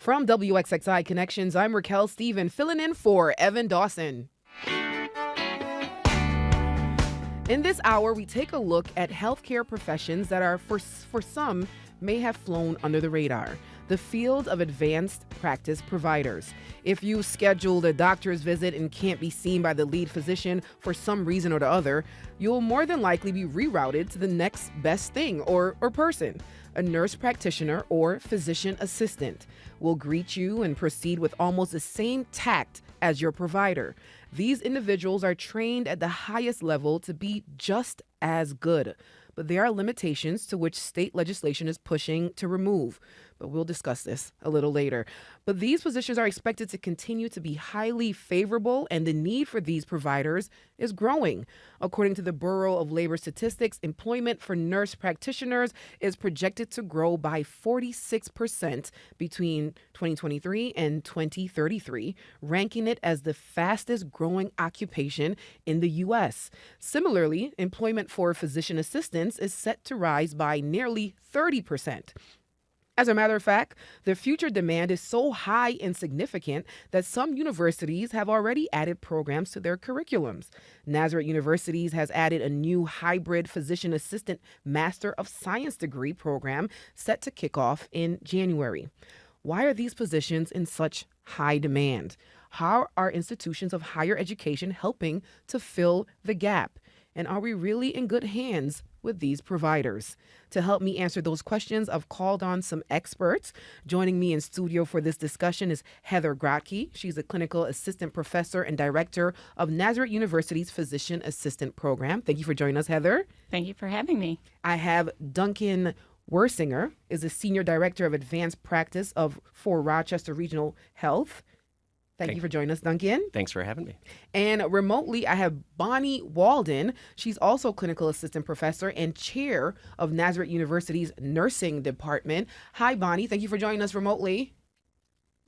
From WXXI Connections, I'm Racquel Stephen, filling in for Evan Dawson. In this hour, we take a look at healthcare professions that are, for some, may have flown under the radar. The field of advanced practice providers. If you scheduled a doctor's visit and can't be seen by the lead physician for some reason or the other, you'll more than likely be rerouted to the next best thing or person. A nurse practitioner or physician assistant will greet you and proceed with almost the same tact as your provider. These individuals are trained at the highest level to be just as good, but there are limitations to which state legislation is pushing to remove. But we'll discuss this a little later. But these positions are expected to continue to be highly favorable, and the need for these providers is growing. According to the Bureau of Labor Statistics, employment for nurse practitioners is projected to grow by 46% between 2023 and 2033, ranking it as the fastest growing occupation in the U.S. Similarly, employment for physician assistants is set to rise by nearly 30%. As a matter of fact, the future demand is so high and significant that some universities have already added programs to their curriculums. Nazareth University has added a new hybrid physician assistant Master of Science degree program set to kick off in January. Why are these positions in such high demand? How are institutions of higher education helping to fill the gap? And are we really in good hands with these providers? To help me answer those questions, I've called on some experts. Joining me in studio for this discussion is Heather Grotke. She's a clinical assistant professor and director of Nazareth University's Physician Assistant Program. Thank you for joining us, Heather. Thank you for having me. I have Duncan Wersinger, is a senior director of advanced practice for Rochester Regional Health. Thank you for joining us, Duncan. Thanks for having me. And remotely, I have Bonnie Walden. She's also clinical assistant professor and chair of Nazareth University's nursing department. Hi, Bonnie. Thank you for joining us remotely.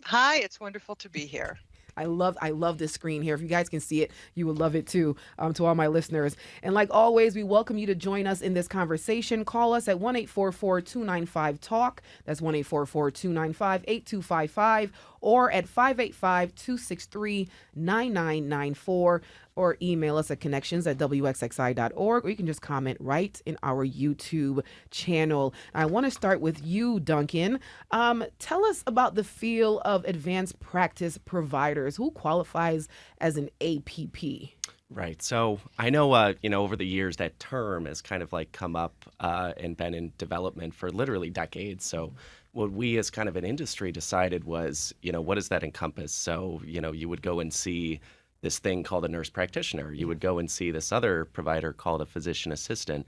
Hi, it's wonderful to be here. I love this screen here. If you guys can see it, you will love it too, to all my listeners. And like always, we welcome you to join us in this conversation. Call us at 1-844-295-TALK. That's 1-844-295-8255 or at 585-263-9994. Or email us at connections@wxxi.org, or you can just comment right in our YouTube channel. I want to start with you, Duncan. Tell us about the field of advanced practice providers. Who qualifies as an APP? Right. So I know, over the years that term has kind of like come up and been in development for literally decades. So what we as kind of an industry decided was, what does that encompass? So, you would go and see this thing called a nurse practitioner. You would go and see this other provider called a physician assistant.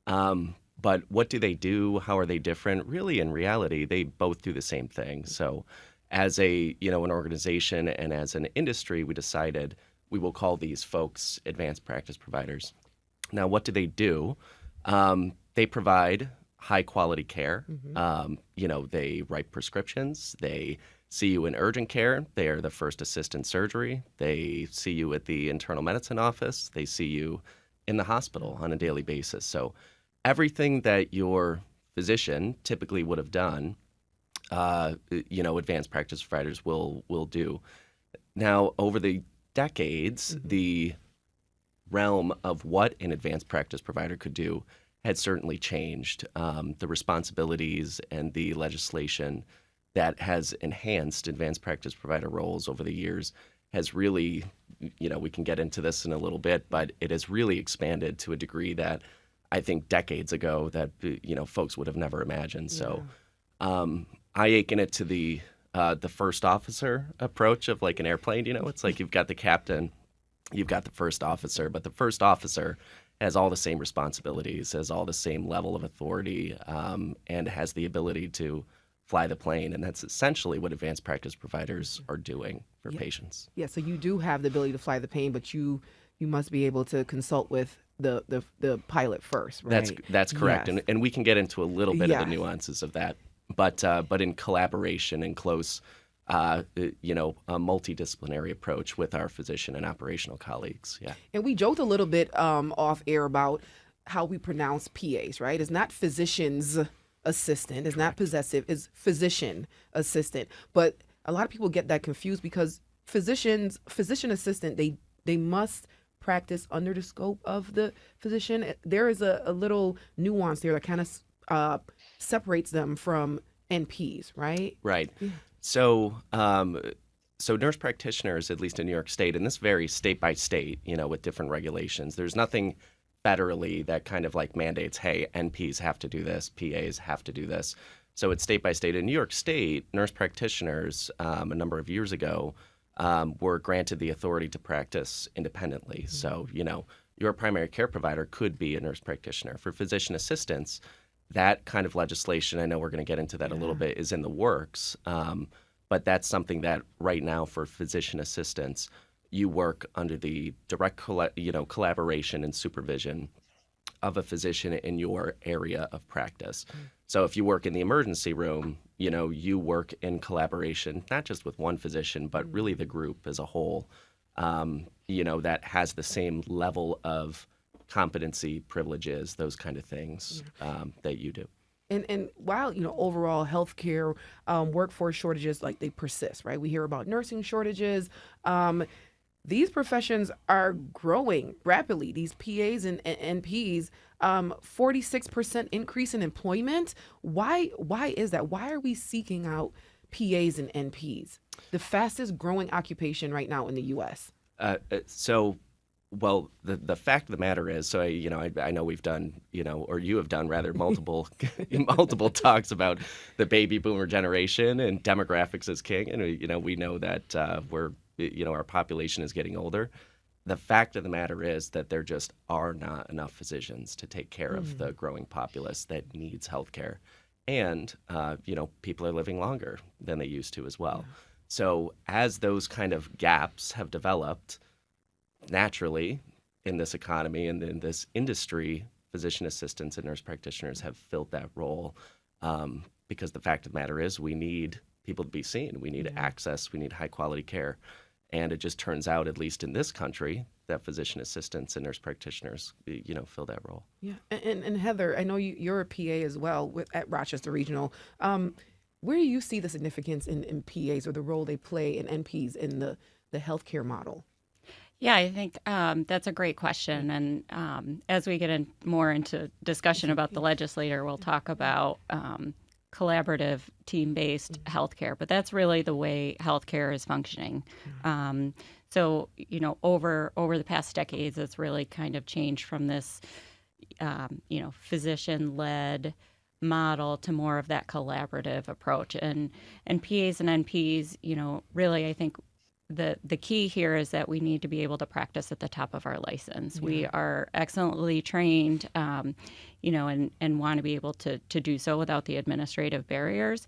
But what do they do? How are they different? Really, in reality, they both do the same thing. So as an organization and as an industry, we decided we will call these folks advanced practice providers. Now, what do? They provide high quality care. They write prescriptions. They see you in urgent care. They are the first assist in surgery. They see you at the internal medicine office. They see you in the hospital on a daily basis. So everything that your physician typically would have done, advanced practice providers will do. Now, over the decades, the realm of what an advanced practice provider could do had certainly changed. The responsibilities and the legislation that has enhanced advanced practice provider roles over the years has really, we can get into this in a little bit, but it has really expanded to a degree that I think decades ago that, folks would have never imagined. Yeah. So I akin it to the first officer approach of like an airplane. It's like you've got the captain, you've got the first officer, but the first officer has all the same responsibilities, has all the same level of authority, and has the ability to fly the plane. And that's essentially what advanced practice providers are doing for patients. Yeah, so you do have the ability to fly the plane, but you must be able to consult with the pilot first, right? That's correct. Yes. And we can get into a little bit of the nuances of that. But in collaboration and close, a multidisciplinary approach with our physician and operational colleagues. Yeah. And we joked a little bit off air about how we pronounce PAs, right? It's not physicians assistant, is not possessive, is physician assistant. But a lot of people get that confused because physician assistant, they must practice under the scope of the physician. There is a little nuance there that kind of separates them from NPs, right? Right. Yeah. So, so nurse practitioners, at least in New York State, and this varies state by state, with different regulations. There's nothing federally that kind of like mandates, hey, NPs have to do this, PAs have to do this. So it's state by state. In New York State, nurse practitioners a number of years ago were granted the authority to practice independently. Mm-hmm. So, your primary care provider could be a nurse practitioner. For physician assistants, that kind of legislation, I know we're going to get into that a little bit, is in the works. But that's something that right now for physician assistants, you work under the direct collaboration and supervision of a physician in your area of practice. Mm. So if you work in the emergency room, you work in collaboration, not just with one physician, but really the group as a whole, that has the same level of competency, privileges, those kind of things that you do. And while, overall healthcare workforce shortages, like they persist, right? We hear about nursing shortages. These professions are growing rapidly. These PAs and NPs, 46% increase in employment. Why is that? Why are we seeking out PAs and NPs? The fastest growing occupation right now in the U.S. Well, the fact of the matter is, so I know we've done, or you have done rather multiple talks about the baby boomer generation and demographics as king, and we know that our population is getting older. The fact of the matter is that there just are not enough physicians to take care of the growing populace that needs healthcare, and people are living longer than they used to as well. Yeah. So as those kind of gaps have developed, naturally, in this economy and in this industry, physician assistants and nurse practitioners have filled that role because the fact of the matter is we need people to be seen. We need access. We need high-quality care. And it just turns out, at least in this country, that physician assistants and nurse practitioners, fill that role. Yeah. And Heather, I know you're a PA as well at Rochester Regional. Where do you see the significance in PAs or the role they play in NPs in the healthcare model? Yeah, I think that's a great question. And as we get more into discussion about the legislator, we'll talk about collaborative, team-based healthcare. But that's really the way healthcare is functioning. So, over the past decades, it's really kind of changed from this, physician-led model to more of that collaborative approach. And PAs and NPs, really, I think the key here is that we need to be able to practice at the top of our license. Yeah. We are excellently trained, and want to be able to do so without the administrative barriers.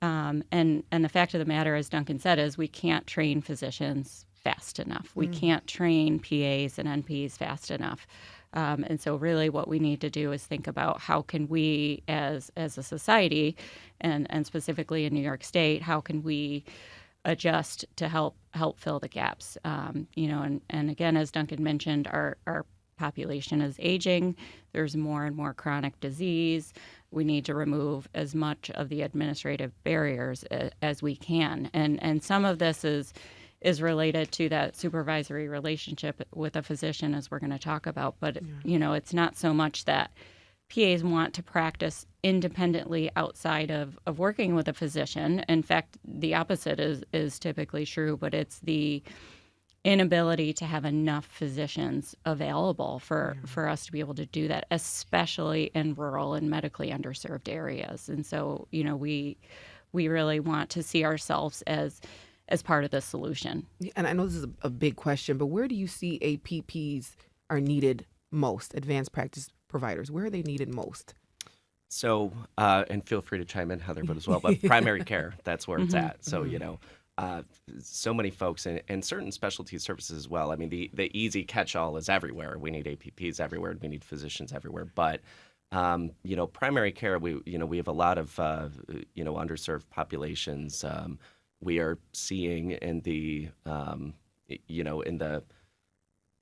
And the fact of the matter, as Duncan said, is we can't train physicians fast enough. We can't train PAs and NPs fast enough. And so really what we need to do is think about how can we as a society and specifically in New York State, how can we adjust to help fill the gaps. And again, as Duncan mentioned, our population is aging. There's more and more chronic disease. We need to remove as much of the administrative barriers as we can. And some of this is related to that supervisory relationship with a physician, as we're going to talk about. But, it's not so much that PAs want to practice independently outside of working with a physician. In fact, the opposite is typically true, but it's the inability to have enough physicians available for us to be able to do that, especially in rural and medically underserved areas. And so, we really want to see ourselves as part of the solution. And I know this is a big question, but where do you see APPs are needed most, advanced practice providers? Where are they needed most? So, and feel free to chime in, Heather, but as well, but primary care, that's where it's at. So, so many folks and certain specialty services as well. I mean, the easy catch-all is everywhere. We need APPs everywhere. We need physicians everywhere. But, primary care, we have a lot of, underserved populations. We are seeing in the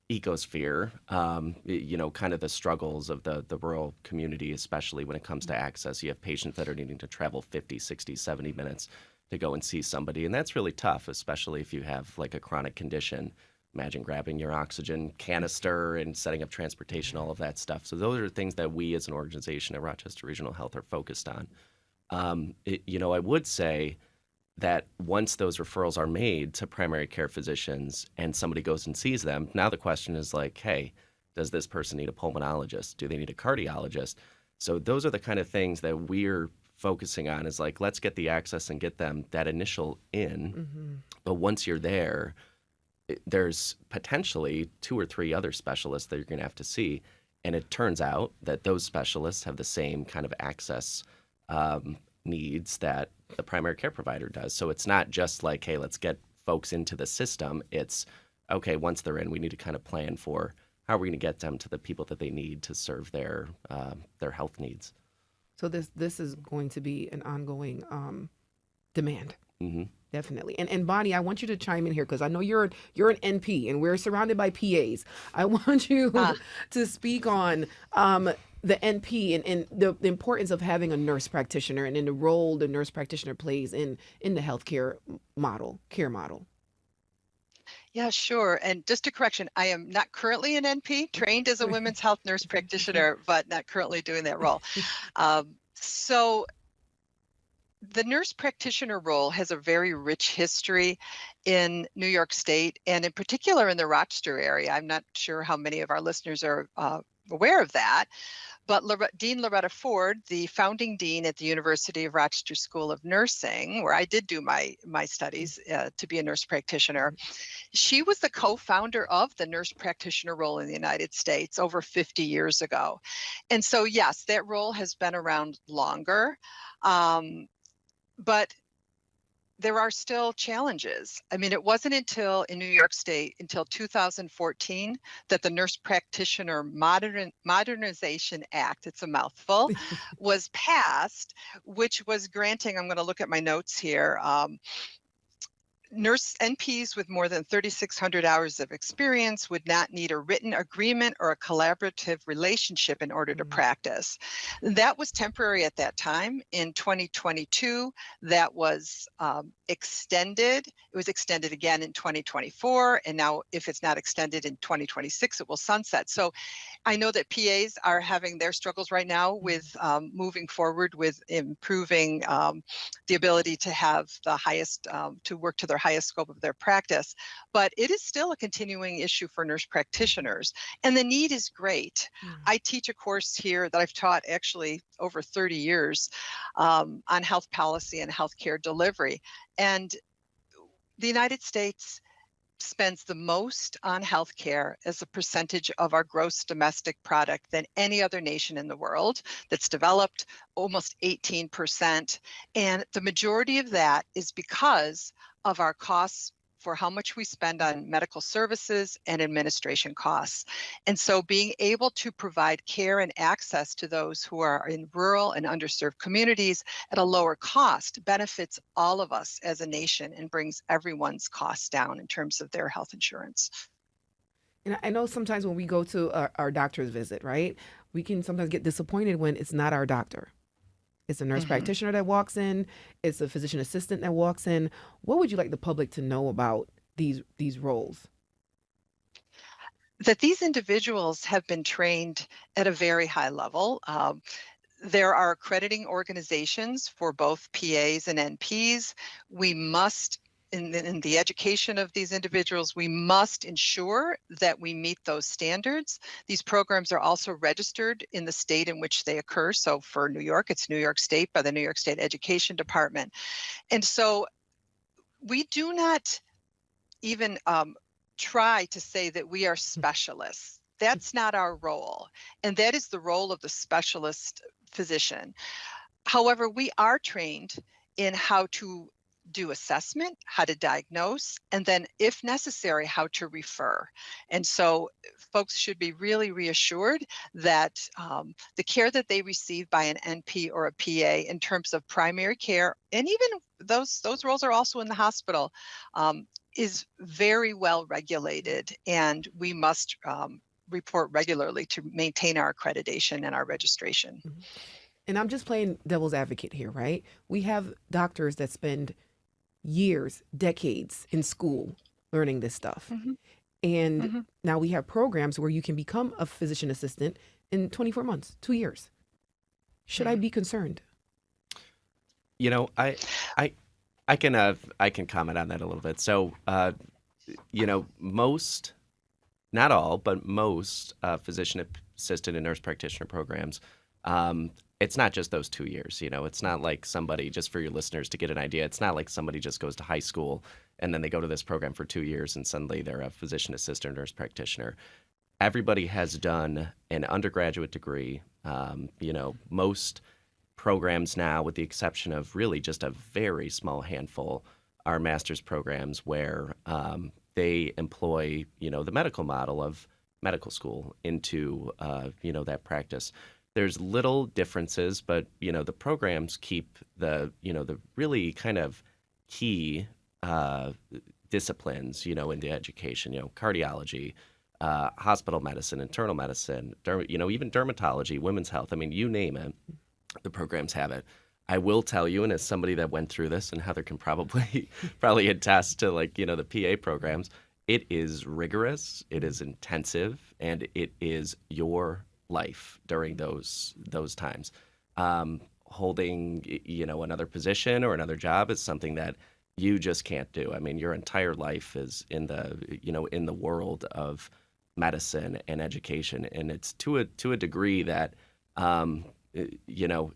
ecosphere, kind of the struggles of the rural community, especially when it comes to access. You have patients that are needing to travel 50, 60, 70 minutes to go and see somebody. And that's really tough, especially if you have like a chronic condition. Imagine grabbing your oxygen canister and setting up transportation, all of that stuff. So those are things that we as an organization at Rochester Regional Health are focused on. I would say that once those referrals are made to primary care physicians and somebody goes and sees them, now the question is like, hey, does this person need a pulmonologist? Do they need a cardiologist? So those are the kind of things that we're focusing on, is like, let's get the access and get them that initial in. Mm-hmm. But once you're there, there's potentially 2 or 3 other specialists that you're going to have to see. And it turns out that those specialists have the same kind of access needs that the primary care provider does. So it's not just like, hey, let's get folks into the system. It's, okay, once they're in, we need to kind of plan for how we're going to get them to the people that they need to serve their health needs. So this is going to be an ongoing demand. Mm-hmm. Definitely. And Bonnie, I want you to chime in here because I know you're an NP and we're surrounded by PAs. I want you to speak on the NP and the importance of having a nurse practitioner and in the role the nurse practitioner plays in the healthcare care model. Yeah, sure. And just a correction, I am not currently an NP, trained as a women's health nurse practitioner, but not currently doing that role. So the nurse practitioner role has a very rich history in New York State, and in particular in the Rochester area. I'm not sure how many of our listeners are aware of that, but Dean Loretta Ford, the founding dean at the University of Rochester School of Nursing, where I did do my studies to be a nurse practitioner, she was the co-founder of the nurse practitioner role in the United States over 50 years ago. And so, yes, that role has been around longer. But there are still challenges. I mean, it wasn't until in New York State until 2014 that the Nurse Practitioner Modernization Act, it's a mouthful, was passed, which was granting, I'm going to look at my notes here, nurse NPs with more than 3,600 hours of experience would not need a written agreement or a collaborative relationship in order to practice. That was temporary at that time. In 2022, that was extended. It was extended again in 2024. And now if it's not extended in 2026, it will sunset. So I know that PAs are having their struggles right now with moving forward with improving the ability to have the highest, to work to their highest scope of their practice, but it is still a continuing issue for nurse practitioners, and the need is great. I teach a course here that I've taught actually over 30 years on health policy and healthcare delivery, and the United States spends the most on healthcare as a percentage of our gross domestic product than any other nation in the world that's developed, almost 18%. And the majority of that is because of our costs for how much we spend on medical services and administration costs. And so being able to provide care and access to those who are in rural and underserved communities at a lower cost benefits all of us as a nation and brings everyone's costs down in terms of their health insurance. And I know sometimes when we go to our doctor's visit, right, we can sometimes get disappointed when it's not our doctor. It's a nurse practitioner that walks in. It's a physician assistant that walks in. What would you like the public to know about these roles? That these individuals have been trained at a very high level. There are accrediting organizations for both PAs and NPs. We must, in the education of these individuals, we must ensure that we meet those standards. These programs are also registered in the state in which they occur. So for New York, it's New York State by the New York State Education Department. And so we do not even try to say that we are specialists. That's not our role. And that is the role of the specialist physician. However, we are trained in how to do assessment, how to diagnose, and then if necessary, how to refer. And so folks should be really reassured that the care that they receive by an NP or a PA in terms of primary care, and even those roles are also in the hospital, is very well regulated, and we must report regularly to maintain our accreditation and our registration. Mhm. And I'm just playing devil's advocate here, right? We have doctors that spend years, decades in school learning this stuff. Mhm. And Mhm. now we have programs where you can become a physician assistant in 24 months, 2 years. Should I be concerned? You know, I can comment on that a little bit. So, most, not all, but most physician assistant and nurse practitioner programs, it's not just those 2 years. It's not like somebody, just for your listeners to get an idea, it's not like somebody just goes to high school and then they go to this program for 2 years and suddenly they're a physician assistant or nurse practitioner. Everybody has done an undergraduate degree. Most programs now, with the exception of really just a very small handful, are master's programs where they employ, the medical model of medical school into, that practice. There's little differences, but, the programs keep the really kind of key disciplines, into education, cardiology, hospital medicine, internal medicine, even dermatology, women's health. I mean, you name it, the programs have it. I will tell you, and as somebody that went through this, and Heather can probably attest to the PA programs, it is rigorous, it is intensive, and it is your life during those times. Holding another position or another job is something that you just can't do. I mean, your entire life is in the world of medicine and education, and it's to a degree that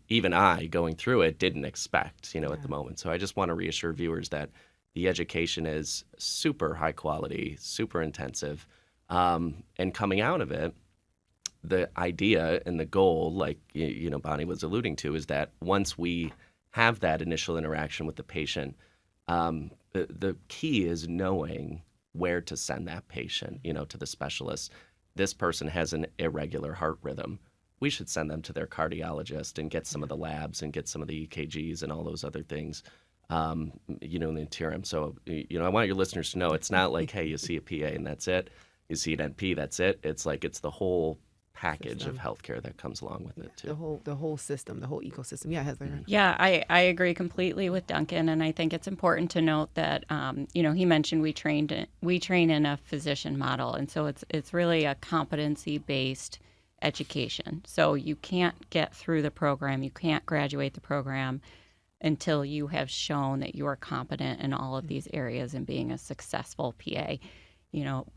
even I, going through it, didn't expect, at the moment. So I just want to reassure viewers that the education is super high quality, super intensive. And coming out of it, the idea and the goal, like, Bonnie was alluding to, is that once we have that initial interaction with the patient, the key is knowing where to send that patient, to the specialist. This person has an irregular heart rhythm. We should send them to their cardiologist and get some of the labs and get some of the EKGs and all those other things, in the interim. So, I want your listeners to know it's not like, hey, you see a PA and that's it. You see an NP, that's it. It's like it's the whole package System. of healthcare that comes along with it too. The whole system, the whole ecosystem. Yeah, Heather. Yeah, I agree completely with Duncan, and I think it's important to note that he mentioned we train in a physician model, and so it's really a competency based education. So you can't get through the program, you can't graduate the program until you have shown that you are competent in all of these areas and being a successful PA.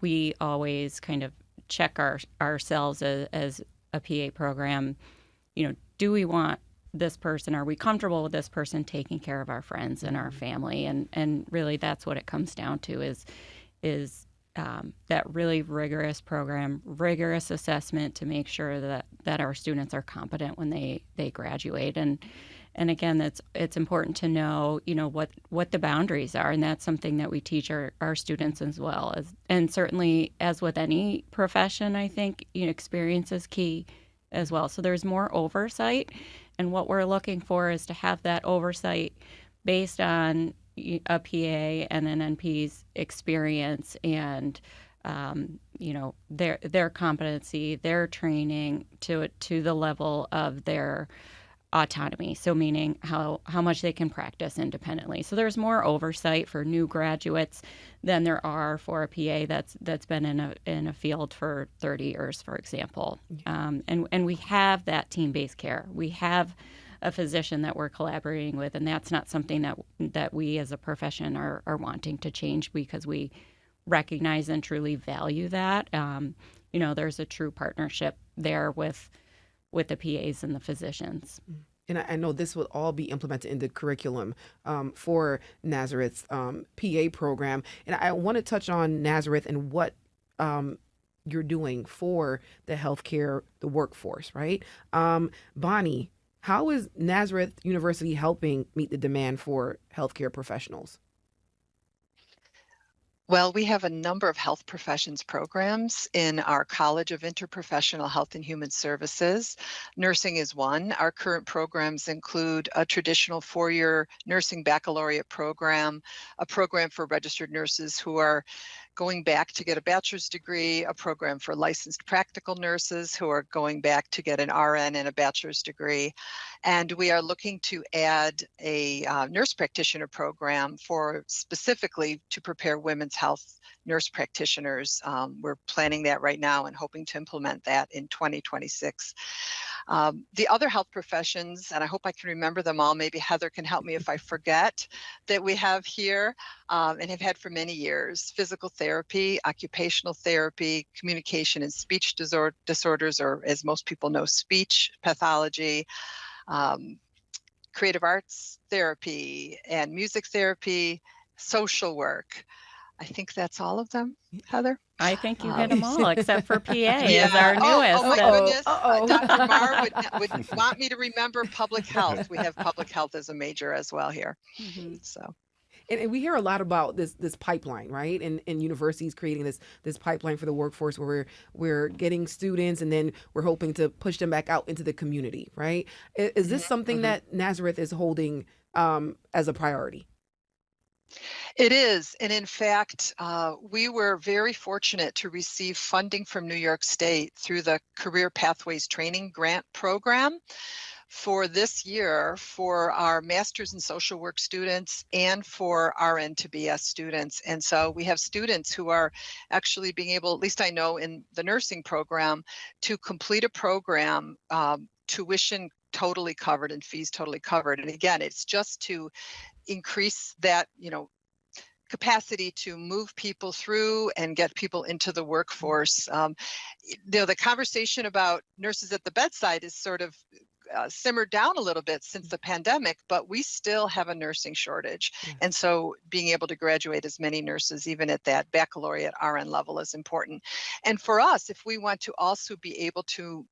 We always kind of check ourselves as a PA program. Do we want this person? Are we comfortable with this person taking care of our friends and our family? And really, that's what it comes down to is that really rigorous program, rigorous assessment to make sure that our students are competent when they graduate. And again, it's important to know, what the boundaries are, and that's something that we teach our students as well. And certainly, as with any profession, I think experience is key as well. So there's more oversight, and what we're looking for is to have that oversight based on a PA and an NP's experience and their competency, their training to the level of their autonomy. So meaning how much they can practice independently. So there's more oversight for new graduates than there are for a PA that's been in a field for 30 years, for example. And we have that team-based care. We have a physician that we're collaborating with, and that's not something that we as a profession are wanting to change, because we recognize and truly value that. There's a true partnership there with the PAs and the physicians. And I know this will all be implemented in the curriculum for Nazareth's PA program. And I want to touch on Nazareth and what you're doing for the healthcare, the workforce, right? Bonnie, how is Nazareth University helping meet the demand for healthcare professionals? Well, we have a number of health professions programs in our College of Interprofessional Health and Human Services. Nursing is one. Our current programs include a traditional four-year nursing baccalaureate program, a program for registered nurses who are going back to get a bachelor's degree, a program for licensed practical nurses who are going back to get an RN and a bachelor's degree. And we are looking to add a nurse practitioner program for specifically to prepare women's health nurse practitioners. We're planning that right now and hoping to implement that in 2026. The other health professions, and I hope I can remember them all, maybe Heather can help me if I forget, that we have here and have had for many years: physical therapy, occupational therapy, communication and speech disorders, or as most people know, speech pathology, creative arts therapy, and music therapy, social work. I think that's all of them, Heather. I think you hit them all, except for PA Yeah. is our newest. Oh my So- goodness. Dr. Marr would want me to remember public health. We have public health as a major as well here. Mhm. So And we hear a lot about this pipeline, right? And universities creating this pipeline for the workforce where we're getting students and then we're hoping to push them back out into the community, right? Is this something that Nazareth is holding as a priority? it is. And in fact, we were very fortunate to receive funding from New York State through the Career Pathways Training Grant Program for this year for our Master's in Social Work students and for RN to BS students. And so we have students who are actually being able, at least I know in the nursing program, to complete a program, tuition totally covered and fees totally covered. And again, it's just to increase that, capacity to move people through and get people into the workforce. The conversation about nurses at the bedside is sort of simmered down a little bit since the pandemic, but we still have a nursing shortage. And so being able to graduate as many nurses, even at that baccalaureate RN level, is important. And for us, if we want to also be able to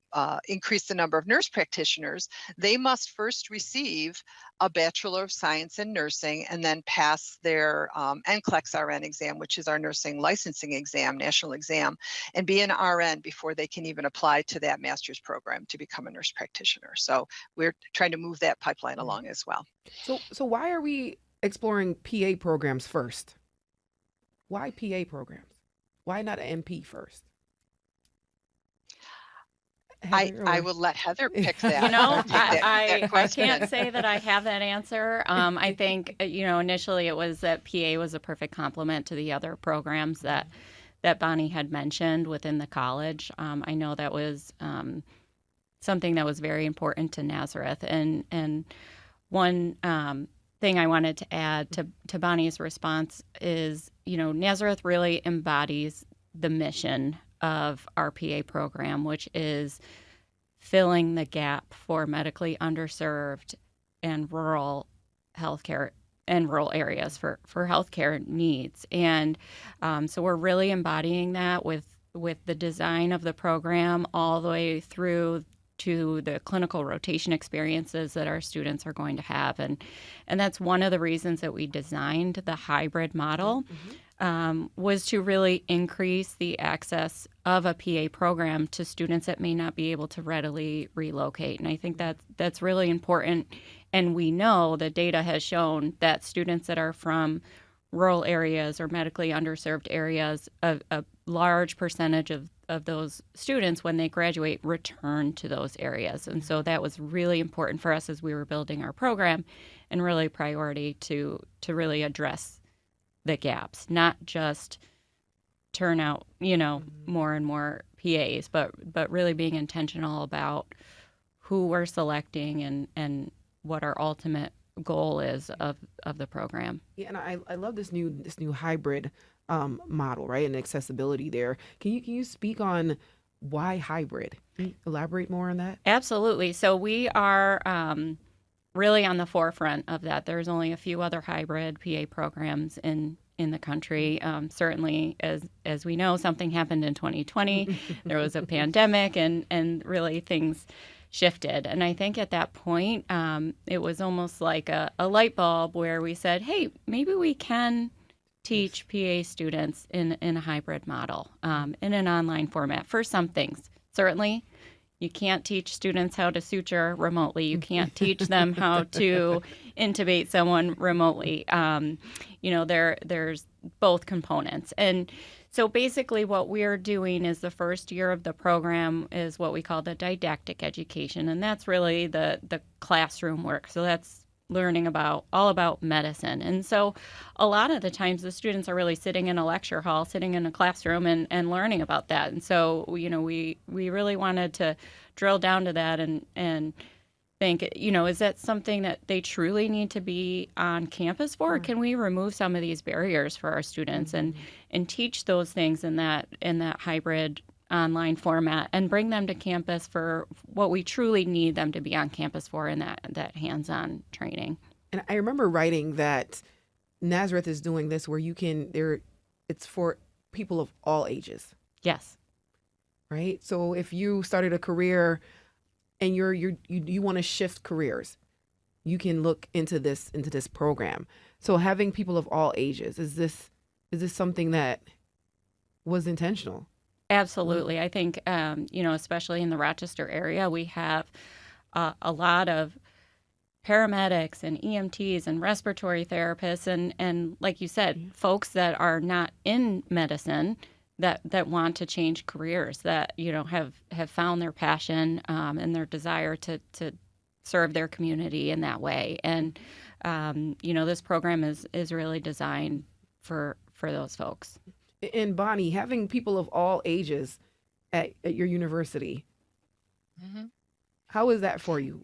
increase the number of nurse practitioners, they must first receive a Bachelor of Science in Nursing and then pass their NCLEX RN exam, which is our nursing licensing exam, national exam, and be an RN before they can even apply to that master's program to become a nurse practitioner. So we're trying to move that pipeline along as well. So why are we exploring PA programs first? Why PA programs? Why not an NP first? I will let Heather pick that. I can't say that I have that answer. I think, initially it was that PA was a perfect complement to the other programs that Bonnie had mentioned within the college. I know that was something that was very important to Nazareth. And one thing I wanted to add to Bonnie's response is, Nazareth really embodies the mission of our PA program, which is filling the gap for medically underserved and rural healthcare and rural areas for healthcare needs. And so we're really embodying that with the design of the program all the way through to the clinical rotation experiences that our students are going to have. And that's one of the reasons that we designed the hybrid model. Was to really increase the access of a PA program to students that may not be able to readily relocate. And I think that's really important. And we know the data has shown that students that are from rural areas or medically underserved areas, a large percentage of those students, when they graduate, return to those areas. And so that was really important for us as we were building our program, and really priority to really address the gaps, not just turn out, more and more PAs, but really being intentional about who we're selecting and what our ultimate goal is of the program. Yeah, and I love this new hybrid model, right? And accessibility there. Can you speak on why hybrid? Can you elaborate more on that? Absolutely. So we are really on the forefront of that. There's only a few other hybrid PA programs in the country. Certainly, as we know, something happened in 2020. There was a pandemic, and really things shifted. And I think at that point, it was almost like a light bulb where we said, hey, maybe we can teach PA students in a hybrid model, in an online format for some things. Certainly, you can't teach students how to suture remotely. You can't teach them how to intubate someone remotely. There's both components. And so basically what we're doing is the first year of the program is what we call the didactic education. And that's really the classroom work. So that's learning all about medicine. And so a lot of the times the students are really sitting in a lecture hall, sitting in a classroom and learning about that. And so, we really wanted to drill down to that and think, is that something that they truly need to be on campus for? Or can we remove some of these barriers for our students and teach those things in that hybrid online format and bring them to campus for what we truly need them to be on campus for in that hands-on training. And I remember writing that Nazareth is doing this where it's for people of all ages. Yes. Right? So if you started a career and you want to shift careers, you can look into this program. So having people of all ages, is this something that was intentional? Absolutely. I think, especially in the Rochester area, we have a lot of paramedics and EMTs and respiratory therapists and like you said, folks that are not in medicine that want to change careers, that, have found their passion and their desire to serve their community in that way. And, this program is really designed for those folks. And Bonnie, having people of all ages at your university, how is that for you?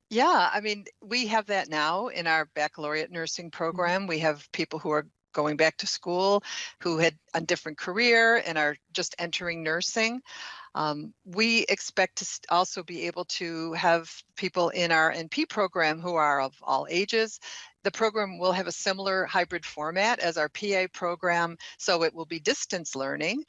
Yeah. I mean, we have that now in our baccalaureate nursing program. We have people who are going back to school, who had a different career and are just entering nursing. We expect to also be able to have people in our NP program who are of all ages. The program will have a similar hybrid format as our PA program, so it will be distance learning.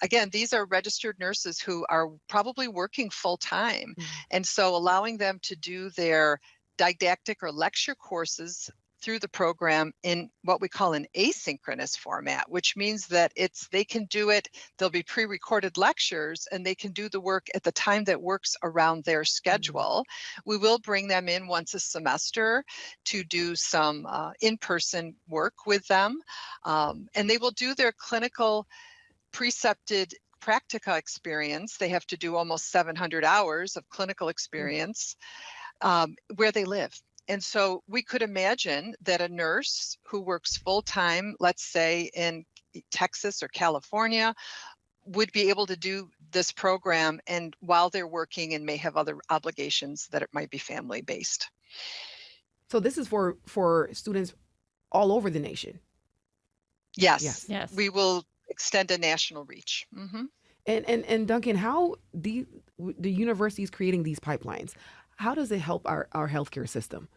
Again, these are registered nurses who are probably working full time. And so allowing them to do their didactic or lecture courses through the program in what we call an asynchronous format, which means that they can do it, there'll be pre-recorded lectures and they can do the work at the time that works around their schedule. We will bring them in once a semester to do some in-person work with them. And they will do their clinical precepted practica experience. They have to do almost 700 hours of clinical experience where they live. And so we could imagine that a nurse who works full-time, let's say in Texas or California, would be able to do this program and while they're working and may have other obligations that it might be family-based. So this is for students all over the nation? Yes. Yes. We will extend a national reach. And Duncan, how the university is creating these pipelines, how does it help our healthcare system?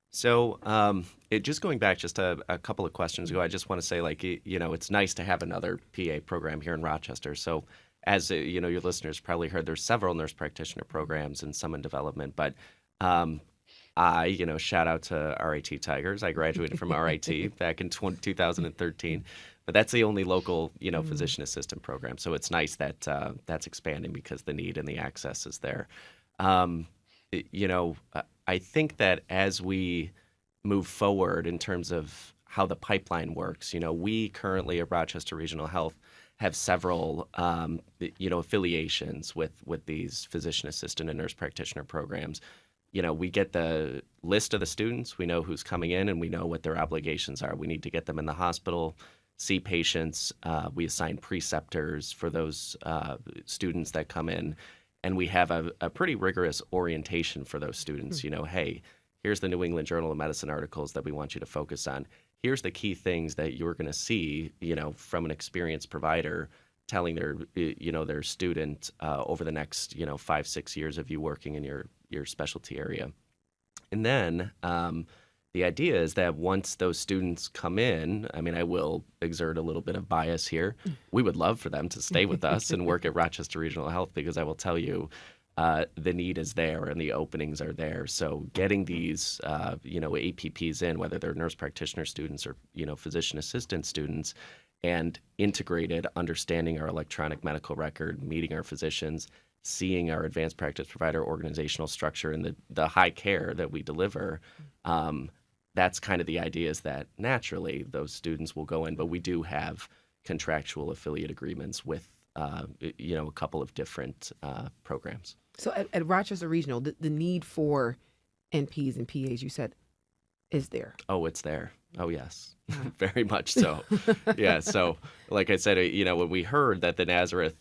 So just going back just a couple of questions ago, I just want to say, it's nice to have another PA program here in Rochester. So as, your listeners probably heard, there's several nurse practitioner programs and some in development. But shout out to RIT Tigers. I graduated from RIT back in 2013. But that's the only local, physician assistant program. So it's nice that that's expanding because the need and the access is there. I think that as we move forward in terms of how the pipeline works, we currently at Rochester Regional Health have several, affiliations with these physician assistant and nurse practitioner programs. We get the list of the students, we know who's coming in, and we know what their obligations are. We need to get them in the hospital, see patients. We assign preceptors for those students that come in. And we have a pretty rigorous orientation for those students. Hey, here's the New England Journal of Medicine articles that we want you to focus on. Here's the key things that you're going to see, from an experienced provider telling their student over the next, 5-6 years of you working in your specialty area. And then the idea is that once those students come in, I will exert a little bit of bias here. We would love for them to stay with us and work at Rochester Regional Health because I will tell you, the need is there and the openings are there. So getting these, APPs in, whether they're nurse practitioner students or, physician assistant students, and integrated, understanding our electronic medical record, meeting our physicians, seeing our advanced practice provider organizational structure and the high care that we deliver, that's kind of the idea, is that naturally those students will go in, but we do have contractual affiliate agreements with, a couple of different programs. So at Rochester Regional, the need for NPs and PAs, you said, is there? Oh, it's there. Oh, yes, very much so. Yeah. So, like I said, when we heard that the Nazareth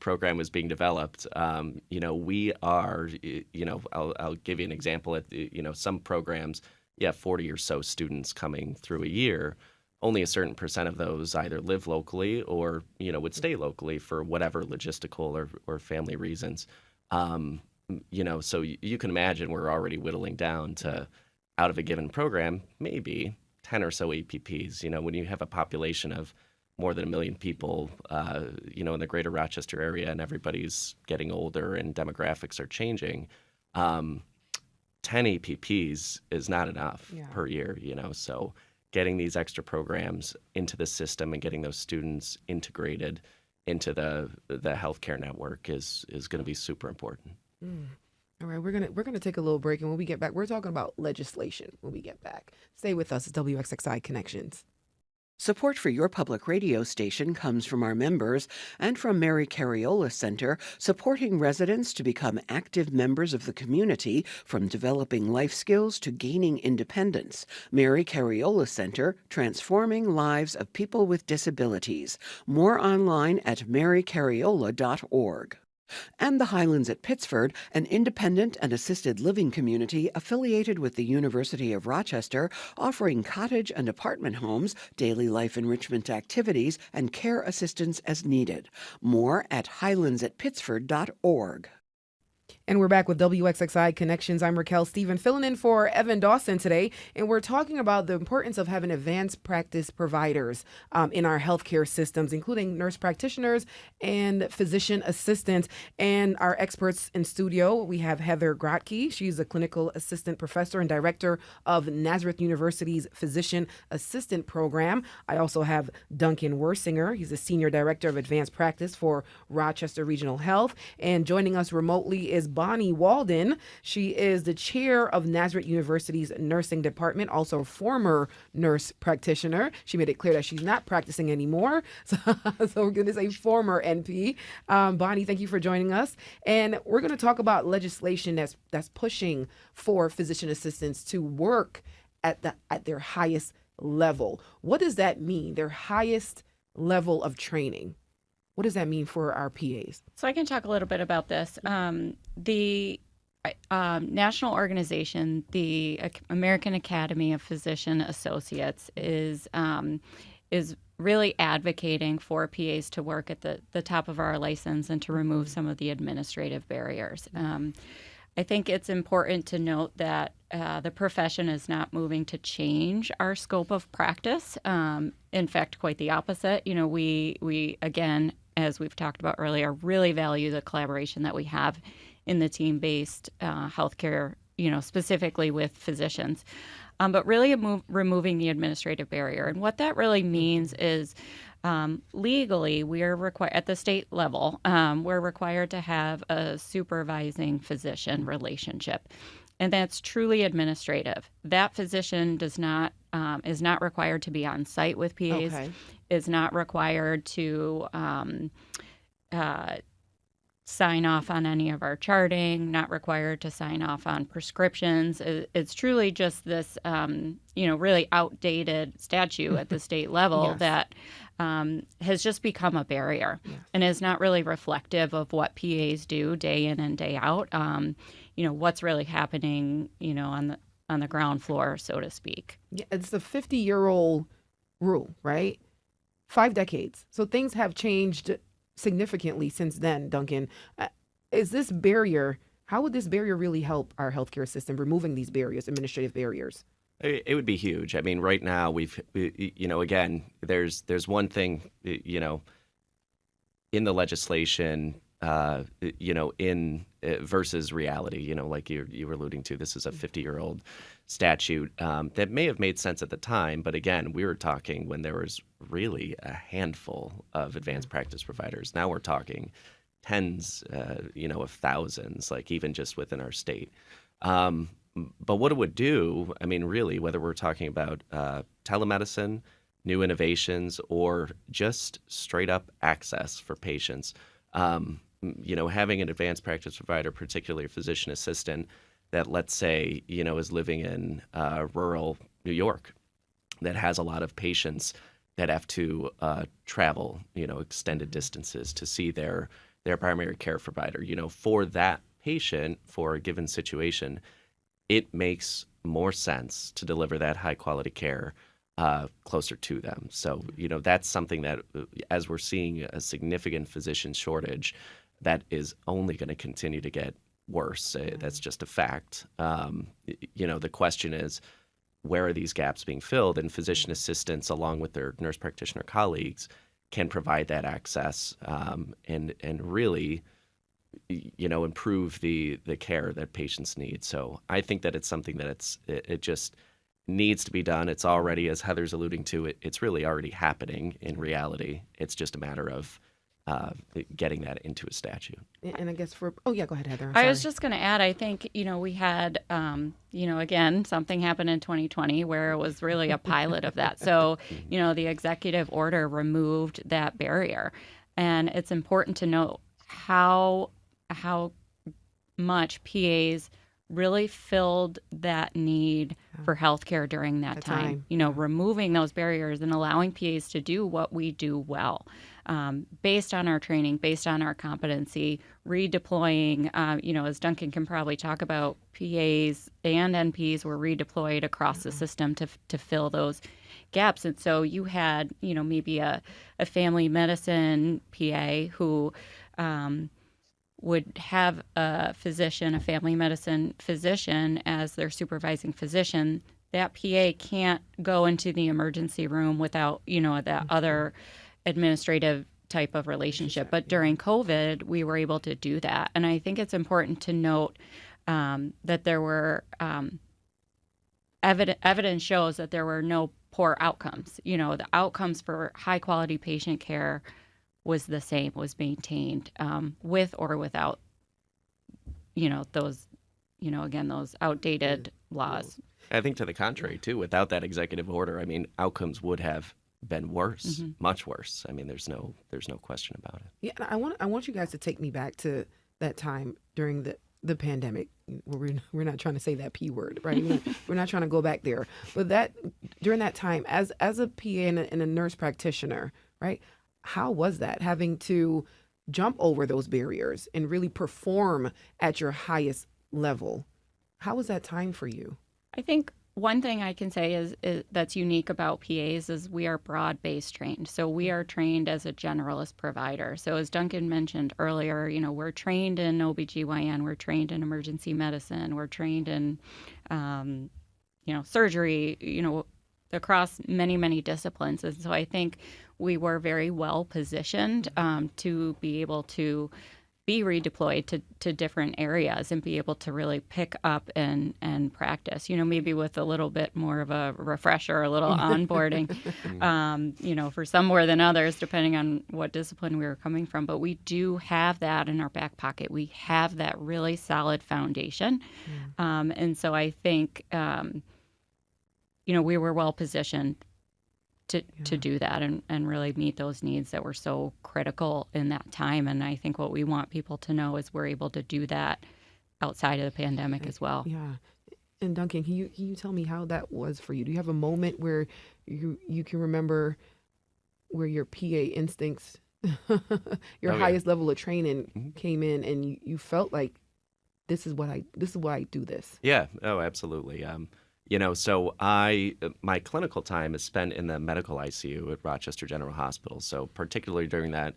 program was being developed, we are, I'll give you an example. At some programs, 40 or so students coming through a year. Only a certain percent of those either live locally or, would stay locally for whatever logistical or family reasons. So you can imagine we're already whittling down to, out of a given program, maybe 10 or so APPs. When you have a population of more than 1 million people, in the greater Rochester area, and everybody's getting older and demographics are changing, 10 APPs is not enough per year, So getting these extra programs into the system and getting those students integrated into the healthcare network is going to be super important. All right, we're gonna take a little break, and when we get back, we're talking about legislation. When we get back, stay with us. It's WXXI Connections. Support for your public radio station comes from our members and from Mary Cariola Center, supporting residents to become active members of the community, from developing life skills to gaining independence. Mary Cariola Center, transforming lives of people with disabilities. More online at marycariola.org. And the Highlands at Pittsford, an independent and assisted living community affiliated with the University of Rochester, offering cottage and apartment homes, daily life enrichment activities, and care assistance as needed. More at highlandsatpittsford.org. And we're back with WXXI Connections. I'm Racquel Stephen, filling in for Evan Dawson today, and we're talking about the importance of having advanced practice providers in our healthcare systems, including nurse practitioners and physician assistants. And our experts in studio, we have Heather Grotke. She's a clinical assistant professor and director of Nazareth University's physician assistant program. I also have Duncan Wersinger. He's a senior director of advanced practice for Rochester Regional Health. And joining us remotely is Bonnie Walden. She is the chair of Nazareth University's nursing department, also a former nurse practitioner. She made it clear that she's not practicing anymore. So we're going to say former NP. Bonnie, thank you for joining us. And we're going to talk about legislation that's pushing for physician assistants to work at their highest level. What does that mean? Their highest level of training. What does that mean for our PAs? So I can talk a little bit about this. The national organization, the American Academy of Physician Associates, is really advocating for PAs to work at the top of our license and to remove some of the administrative barriers. I think it's important to note that the profession is not moving to change our scope of practice. In fact, quite the opposite. We again, as we've talked about earlier, really value the collaboration that we have in the team-based healthcare, specifically with physicians, but really removing the administrative barrier. And what that really means is legally, we are required at the state level, we're required to have a supervising physician relationship. And that's truly administrative. That physician is not required to be on site with PAs, is not required to sign off on any of our charting, not required to sign off on prescriptions. It's truly just this, really outdated statute at the state level that has just become a barrier and is not really reflective of what PAs do day in and day out. What's really happening, on the ground floor, so to speak. Yeah, it's the 50-year-old rule, right? 5 decades. So things have changed significantly since then, Duncan. Is this barrier, how would this barrier really help our healthcare system, removing these barriers, administrative barriers? It would be huge. I mean, right now again, there's one thing, in the legislation in versus reality. Like you were alluding to, this is a 50-year-old statute that may have made sense at the time, but again, we were talking when there was really a handful of advanced practice providers. Now we're talking tens, of thousands, like even just within our state. But what it would do, I mean, really, whether we're talking about telemedicine, new innovations, or just straight up access for patients, having an advanced practice provider, particularly a physician assistant, that let's say, is living in rural New York, that has a lot of patients that have to travel, extended distances to see their primary care provider. For that patient, for a given situation, it makes more sense to deliver that high quality care closer to them. So, that's something that, as we're seeing a significant physician shortage, that is only going to continue to get worse. That's just a fact. The question is, where are these gaps being filled? And physician assistants, along with their nurse practitioner colleagues, can provide that access and really improve the care that patients need. So I think that it's something that it just needs to be done. It's already, as Heather's alluding to, it's really already happening in reality. It's just a matter of getting that into a statute. And I guess go ahead, Heather. I was just going to add, I think, we had, again, something happened in 2020 where it was really a pilot of that. So, the executive order removed that barrier. And it's important to note how much PAs really filled that need for healthcare during that time. Removing those barriers and allowing PAs to do what we do well, based on our training, based on our competency, redeploying, as Duncan can probably talk about, PAs and NPs were redeployed across the system to fill those gaps. And so you had, maybe a family medicine PA who would have a family medicine physician as their supervising physician. That PA can't go into the emergency room without, that other administrative type of relationship. But during COVID, we were able to do that. And I think it's important to note that there were evidence shows that there were no poor outcomes. The outcomes for high quality patient care was the same, was maintained with or without, those, those outdated laws. I think to the contrary, too, without that executive order, I mean, outcomes would have been worse, much worse. I mean, there's no question about it. Yeah, and I want you guys to take me back to that time during the pandemic. We're not trying to say that P word, right? We're not trying to go back there. But during that time, as a PA and a nurse practitioner, right? How was that, having to jump over those barriers and really perform at your highest level? How was that time for you? I think one thing I can say is that's unique about PAs is we are broad-based trained. So we are trained as a generalist provider. So as Duncan mentioned earlier, we're trained in OBGYN, we're trained in emergency medicine, we're trained in, surgery, across many, many disciplines. And so I think we were very well positioned to be able to be redeployed to different areas and be able to really pick up and practice, maybe with a little bit more of a refresher, a little onboarding, for some more than others, depending on what discipline we were coming from. But we do have that in our back pocket. We have that really solid foundation. And so I think, we were well positioned to do that and really meet those needs that were so critical in that time. And I think what we want people to know is we're able to do that outside of the pandemic as well. Yeah. And Duncan, can you tell me how that was for you? Do you have a moment where you can remember where your PA instincts, your highest level of training came in and you felt like this is why I do this? Yeah. Oh, absolutely. So my clinical time is spent in the medical ICU at Rochester General Hospital. So particularly during that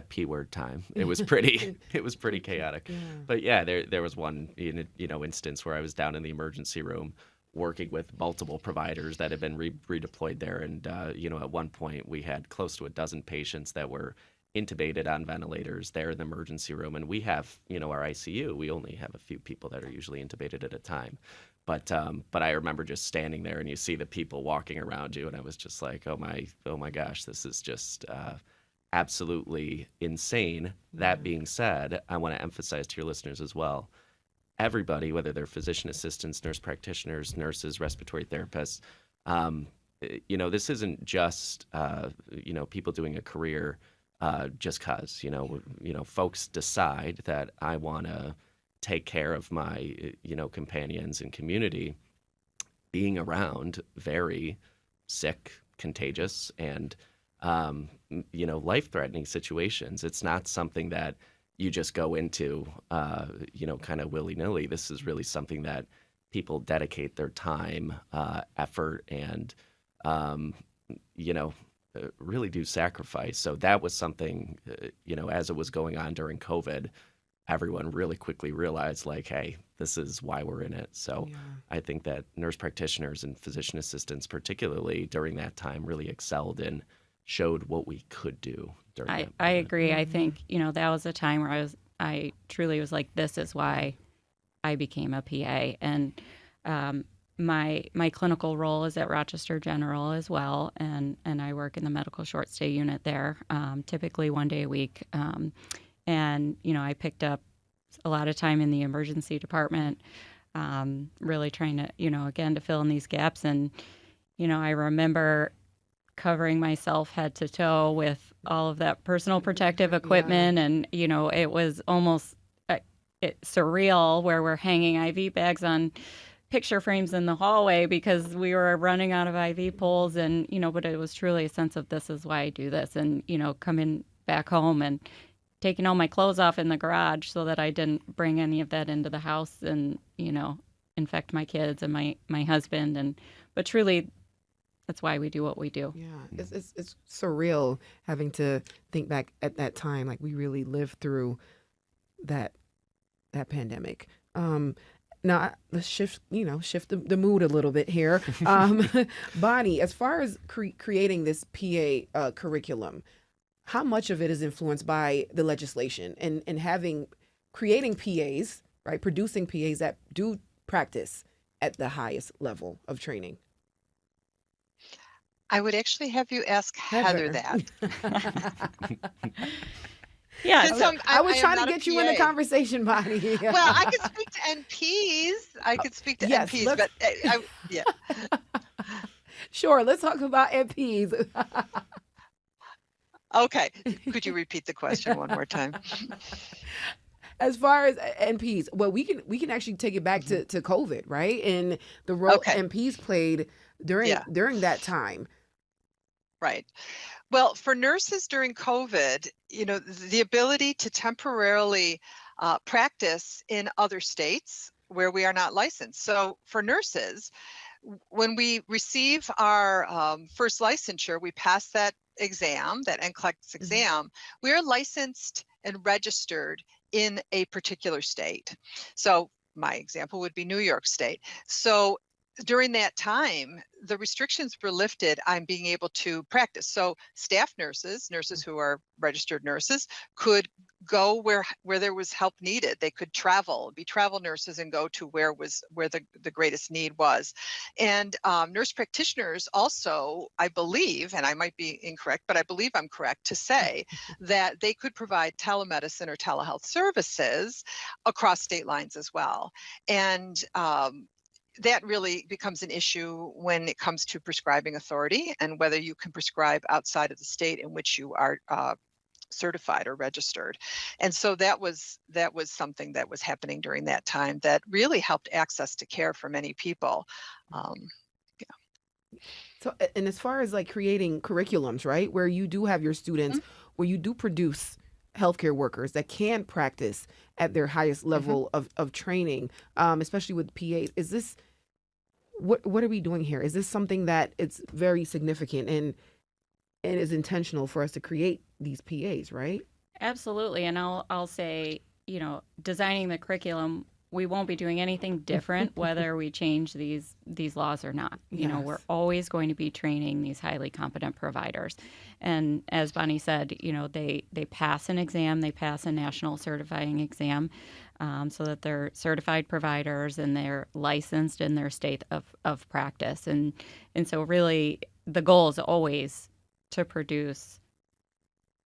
P word time, it was pretty chaotic. Yeah. But yeah, there was one instance where I was down in the emergency room working with multiple providers that had been redeployed there, and at one point we had close to a dozen patients that were intubated on ventilators there in the emergency room. And we have, our ICU. We only have a few people that are usually intubated at a time. But I remember just standing there and you see the people walking around you, and I was just like, oh my gosh, this is just absolutely insane. That being said, I want to emphasize to your listeners as well, everybody, whether they're physician assistants, nurse practitioners, nurses, respiratory therapists, this isn't just people doing a career just cause folks decide that I want to take care of my companions and community. Being around very sick, contagious, and life-threatening situations, it's not something that you just go into kind of willy-nilly. This is really something that people dedicate their time, effort, and really do sacrifice. So that was something, as it was going on during COVID, everyone really quickly realized, like, hey, this is why we're in it. So I think that nurse practitioners and physician assistants, particularly during that time, really excelled and showed what we could do during that moment. I agree. I think, that was a time where I truly was like, this is why I became a PA. And my clinical role is at Rochester General as well, and I work in the medical short stay unit there, typically 1 day a week. And, I picked up a lot of time in the emergency department, really trying to, again, to fill in these gaps. And, I remember covering myself head to toe with all of that personal protective equipment. And, it was almost surreal where we're hanging IV bags on picture frames in the hallway because we were running out of IV poles. And, but it was truly a sense of, this is why I do this. And, coming back home and taking all my clothes off in the garage so that I didn't bring any of that into the house and, infect my kids and my husband. But truly, that's why we do what we do. Yeah, it's surreal having to think back at that time. Like, we really lived through that pandemic. Now let's shift the mood a little bit here. Bonnie, as far as creating this PA curriculum, how much of it is influenced by the legislation and creating PAs, right? Producing PAs that do practice at the highest level of training? I would actually have you ask Heather that. Yeah, I was trying to get you in the conversation, Bonnie. Well, I could speak to NPs. Yes, NPs, but yeah. Sure, let's talk about NPs. Okay, could you repeat the question one more time? As far as NPs, well, we can actually take it back to COVID, right? And the role NPs played during that time. Right. Well, for nurses during COVID, the ability to temporarily practice in other states where we are not licensed. So for nurses, when we receive our first licensure, we pass that exam, that NCLEX exam, we are licensed and registered in a particular state. So my example would be New York State. So during that time, the restrictions were lifted on being able to practice. So staff nurses who are registered nurses, could go where there was help needed. They could be travel nurses and go to where the greatest need was. And nurse practitioners also, I believe, and I might be incorrect, but I believe I'm correct to say that they could provide telemedicine or telehealth services across state lines as well. And that really becomes an issue when it comes to prescribing authority and whether you can prescribe outside of the state in which you are certified or registered. And so that was something that was happening during that time that really helped access to care for many people. So, and as far as like creating curriculums, right, where you do have your students, where you do produce healthcare workers that can practice at their highest level of training, especially with PAs, is this, what are we doing here? Is this something that it's very significant and is intentional for us to create these PAs, right? Absolutely. And I'll say, designing the curriculum we won't be doing anything different whether we change these laws or not. You know, Yes. we're always going to be training these highly competent providers. And as Bonnie said, you know, they pass an exam, they pass a national certifying exam, so that they're certified providers and they're licensed in their state of practice. And so really the goal is always to produce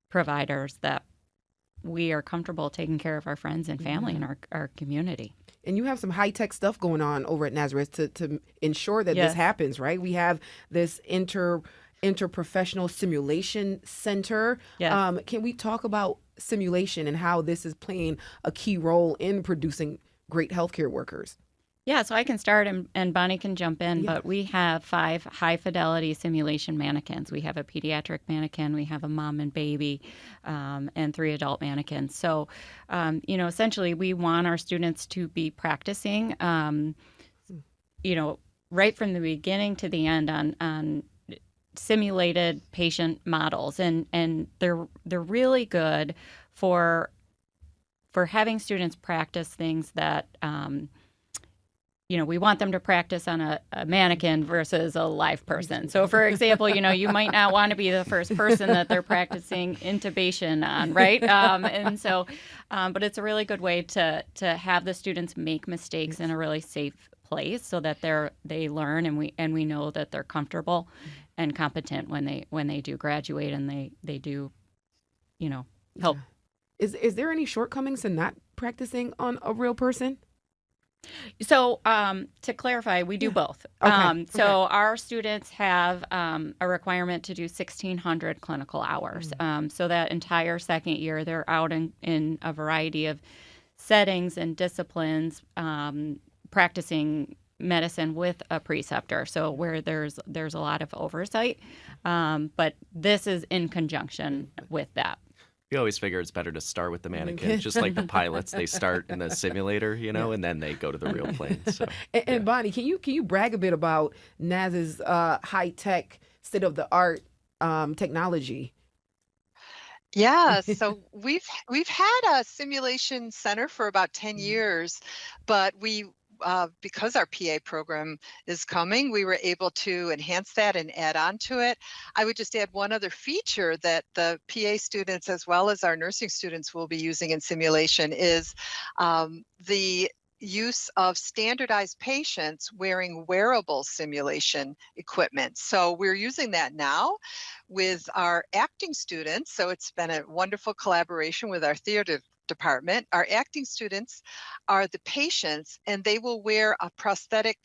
providers that we are comfortable taking care of our friends and family and our community. And you have some high-tech stuff going on over at Nazareth to ensure that Yes. this happens, right? We have this interprofessional simulation center. Yes. Can we talk about simulation and how this is playing a key role in producing great healthcare workers? Yeah, so I can start and Bonnie can jump in, Yeah. but we have 5 high-fidelity simulation mannequins. We have a pediatric mannequin, we have a mom and baby, and 3 adult mannequins. So, you know, essentially we want our students to be practicing, you know, right from the beginning to the end on simulated patient models. And they're really good for having students practice things that, you know, we want them to practice on a mannequin versus a live person. So, for example, you know, you might not want to be the first person that they're practicing intubation on, right? And so, but it's a really good way to have the students make mistakes in a really safe place, so that they learn and we know that they're comfortable and competent when they do graduate and they do, you know, help. Is there any shortcomings to not practicing on a real person? So to clarify, we do both. Okay. So our students have a requirement to do 1,600 clinical hours. So that entire second year, they're out in a variety of settings and disciplines, practicing medicine with a preceptor. So where there's a lot of oversight, but this is in conjunction with that. We always figure it's better to start with the mannequin, just like the pilots. They start in the simulator, you know, and then they go to the real plane. So, And Bonnie, can you brag a bit about NAS's high-tech, state-of-the-art technology? Yeah, so we've had a simulation center for about 10 years, but we because our PA program is coming, we were able to enhance that and add on to it. I would just add one other feature that the PA students as well as our nursing students will be using in simulation is the use of standardized patients wearing wearable simulation equipment. So we're using that now with our acting students. So it's been a wonderful collaboration with our theater department. Our acting students are the patients, and they will wear a prosthetic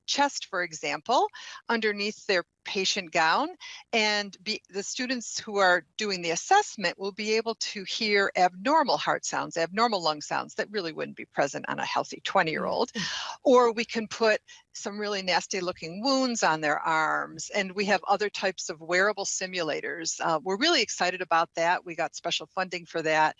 chest, for example, underneath their patient gown, and the students who are doing the assessment will be able to hear abnormal heart sounds, abnormal lung sounds that really wouldn't be present on a healthy 20-year-old. Or we can put some really nasty looking wounds on their arms, and we have other types of wearable simulators. We're really excited about that. We got special funding for that.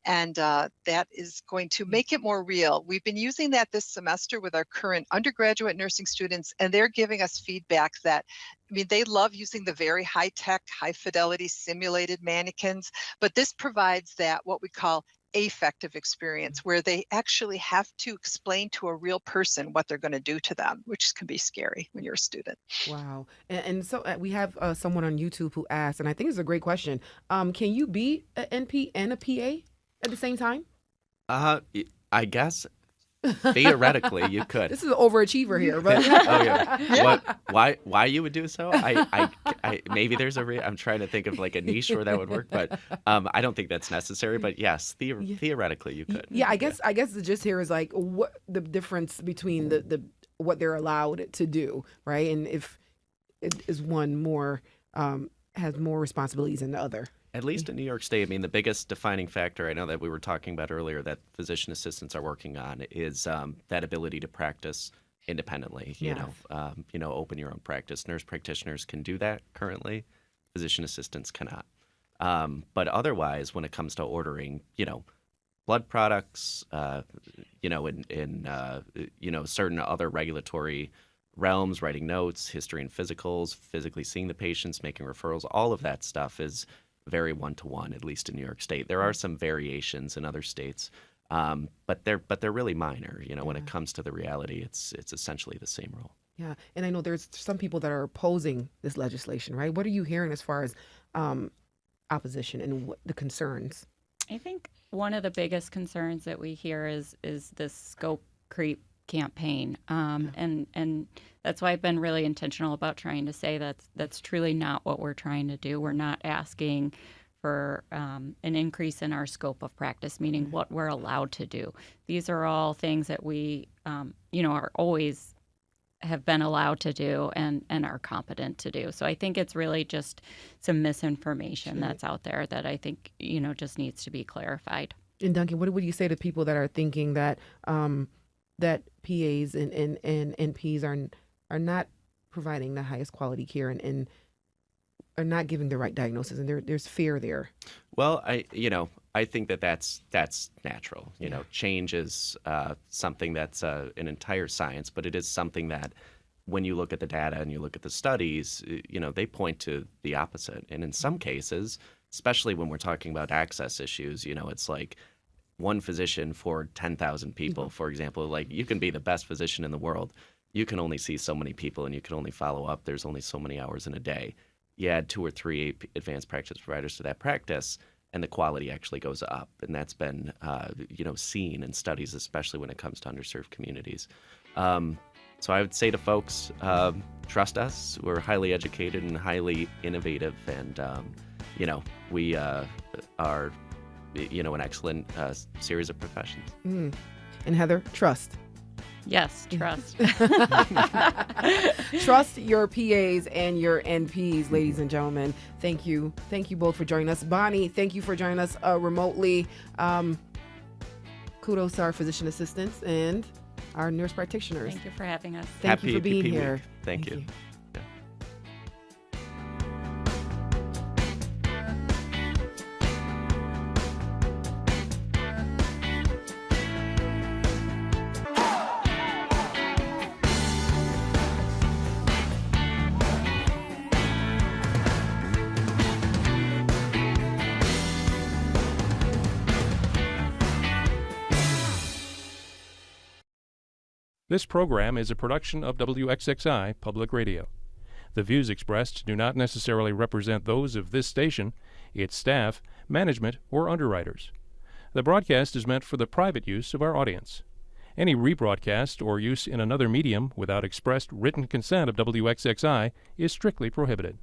And that is going to make it more real. We've been using that this semester with our current undergraduate nursing students, and they're giving us feedback that, I mean, they love using the very high-tech, high-fidelity simulated mannequins, but this provides that what we call affective experience, where they actually have to explain to a real person what they're going to do to them, which can be scary when you're a student. Wow. And so we have someone on YouTube who asked, and I think it's a great question, can you be an NP and a PA at the same time? I guess theoretically you could. This is an overachiever here, but Oh yeah. Why you would do so? I maybe there's I'm trying to think of like a niche where that would work, but I don't think that's necessary. But yes, theoretically you could. Yeah, I guess the gist here is like what the difference between the what they're allowed to do, right? And if it is one more has more responsibilities than the other. At least in New York State, I mean, the biggest defining factor I know that we were talking about earlier that physician assistants are working on is that ability to practice independently. Yes. Open your own practice. Nurse practitioners can do that currently. Physician assistants cannot. But otherwise, when it comes to ordering, blood products, in certain other regulatory realms, writing notes, history and physicals, physically seeing the patients, making referrals, all of that stuff is very one-to-one, at least in New York State. There are some variations in other states, But they're really minor. When it comes to the reality, it's essentially the same role. Yeah, and I know there's some people that are opposing this legislation, right? What are you hearing as far as opposition and what the concerns? I think one of the biggest concerns that we hear is this scope creep campaign, and that's why I've been really intentional about trying to say that's truly not what we're trying to do. We're not asking for an increase in our scope of practice, meaning what we're allowed to do. These are all things that we, are always have been allowed to do and are competent to do. So I think it's really just some misinformation that's out there that I think, just needs to be clarified. And Duncan, what would you say to people that are thinking that that PAs and NPs are not providing the highest quality care and are not giving the right diagnosis, and there's fear there? Well, I think that's natural. Change is something that's an entire science, but it is something that when you look at the data and you look at the studies, they point to the opposite. And in some cases, especially when we're talking about access issues, it's like one physician for 10,000 people, for example. Like, you can be the best physician in the world. You can only see so many people and you can only follow up. There's only so many hours in a day. You add 2 or 3 advanced practice providers to that practice, and the quality actually goes up. And that's been, seen in studies, especially when it comes to underserved communities. So I would say to folks, trust us. We're highly educated and highly innovative, and, we are, an excellent series of professions. And Heather, trust. Yes, trust. Trust your PAs and your NPs, ladies and gentlemen. Thank you. Thank you both for joining us. Bonnie, thank you for joining us remotely. Kudos to our physician assistants and our nurse practitioners. Thank you for having us. Thank Happy you for being APP here. Week. Thank you. This program is a production of WXXI Public Radio. The views expressed do not necessarily represent those of this station, its staff, management, or underwriters. The broadcast is meant for the private use of our audience. Any rebroadcast or use in another medium without expressed written consent of WXXI is strictly prohibited.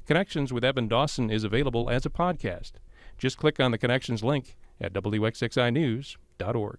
Connections with Evan Dawson is available as a podcast. Just click on the Connections link at WXXInews.org.